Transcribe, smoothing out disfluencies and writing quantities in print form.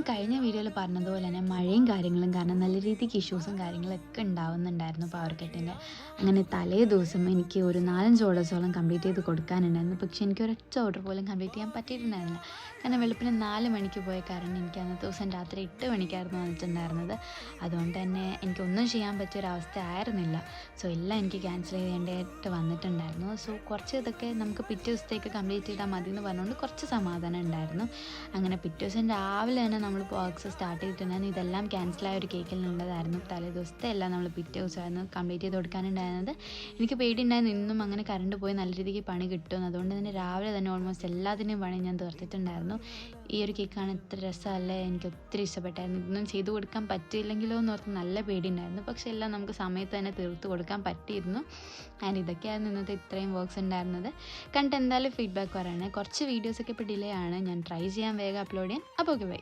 കഴിഞ്ഞ വീഡിയോയിൽ പറഞ്ഞതുപോലെ തന്നെ മഴയും കാര്യങ്ങളും കാരണം നല്ല രീതിക്ക് ഇഷ്യൂസും കാര്യങ്ങളൊക്കെ ഉണ്ടാവുന്നുണ്ടായിരുന്നു പവർ കട്ടിൻ്റെ. അങ്ങനെ തലേ ദിവസം എനിക്ക് ഒരു 4-5 ഓർഡേഴ്സോളം കംപ്ലീറ്റ് ചെയ്ത് കൊടുക്കാനുണ്ടായിരുന്നു. പക്ഷേ എനിക്ക് ഒരൊറ്റ ഓർഡർ പോലും കംപ്ലീറ്റ് ചെയ്യാൻ പറ്റിയിട്ടുണ്ടായിരുന്നില്ല. കാരണം വെളുപ്പിന് 4 മണിക്ക് പോയ കാരണം എനിക്ക് അന്നത്തെ ദിവസം രാത്രി 8 മണിക്കായിരുന്നു വന്നിട്ടുണ്ടായിരുന്നത്. അതുകൊണ്ട് തന്നെ എനിക്കൊന്നും ചെയ്യാൻ പറ്റിയൊരവസ്ഥ ആയിരുന്നില്ല. സോ എല്ലാം എനിക്ക് ക്യാൻസൽ ചെയ്യേണ്ടതായിട്ട് വന്നിട്ടുണ്ടായിരുന്നു. സോ കുറച്ച് ഇതൊക്കെ നമുക്ക് പിറ്റേ ദിവസത്തേക്ക് കംപ്ലീറ്റ് ചെയ്താൽ മതി എന്ന് പറഞ്ഞുകൊണ്ട് കുറച്ച് സമാധാനം ഉണ്ടായിരുന്നു. അങ്ങനെ പിറ്റേ ദിവസം രാവിലെ തന്നെ നമ്മൾ വർക്ക്സ് സ്റ്റാർട്ട് ചെയ്തിട്ടുണ്ടായിരുന്നു. ഇതെല്ലാം ക്യാൻസലായ ഒരു കേക്കിലുള്ളതായിരുന്നു. തലേ ദിവസത്തെ എല്ലാം നമ്മൾ പിറ്റേ ദിവസമായിരുന്നു കംപ്ലീറ്റ് ചെയ്ത് കൊടുക്കാനുണ്ടായിരുന്നത്. എനിക്ക് പേടിയുണ്ടായിരുന്നു ഇന്നും അങ്ങനെ കറണ്ട് പോയി നല്ല രീതിക്ക് പണി കിട്ടുമെന്ന്. അതുകൊണ്ട് തന്നെ രാവിലെ തന്നെ ഓൾമോസ്റ്റ് എല്ലാത്തിൻ്റെയും പണി ഞാൻ തീർത്തിട്ടുണ്ടായിരുന്നു. ഈ ഒരു കേക്കാണ് ഇത്ര രസമല്ലേ, എനിക്ക് ഒത്തിരി ഇഷ്ടപ്പെട്ടായിരുന്നു. ഇതൊന്നും ചെയ്തു കൊടുക്കാൻ പറ്റിയില്ലെങ്കിലോ എന്ന് ഓർത്ത് നല്ല പേടിയുണ്ടായിരുന്നു. പക്ഷേ എല്ലാം നമുക്ക് സമയത്ത് തന്നെ തീർത്ത് കൊടുക്കാൻ പറ്റിയിരുന്നു. ആൻഡ് ഇതൊക്കെയായിരുന്നു ഇന്നത്തെ ഇത്രയും വർക്ക്സ് ഉണ്ടായിരുന്നത്. കണ്ടിട്ട് എന്തായാലും ഫീഡ്ബാക്ക് പറയണേ. കുറച്ച് വീഡിയോസൊക്കെ ഇപ്പോൾ ഡിലേ ആണ്, ഞാൻ ട്രൈ ചെയ്യാൻ വേഗം അപ്ലോഡ് ചെയ്യാൻ. അപ്പോൾ ഓക്കെ ബൈ.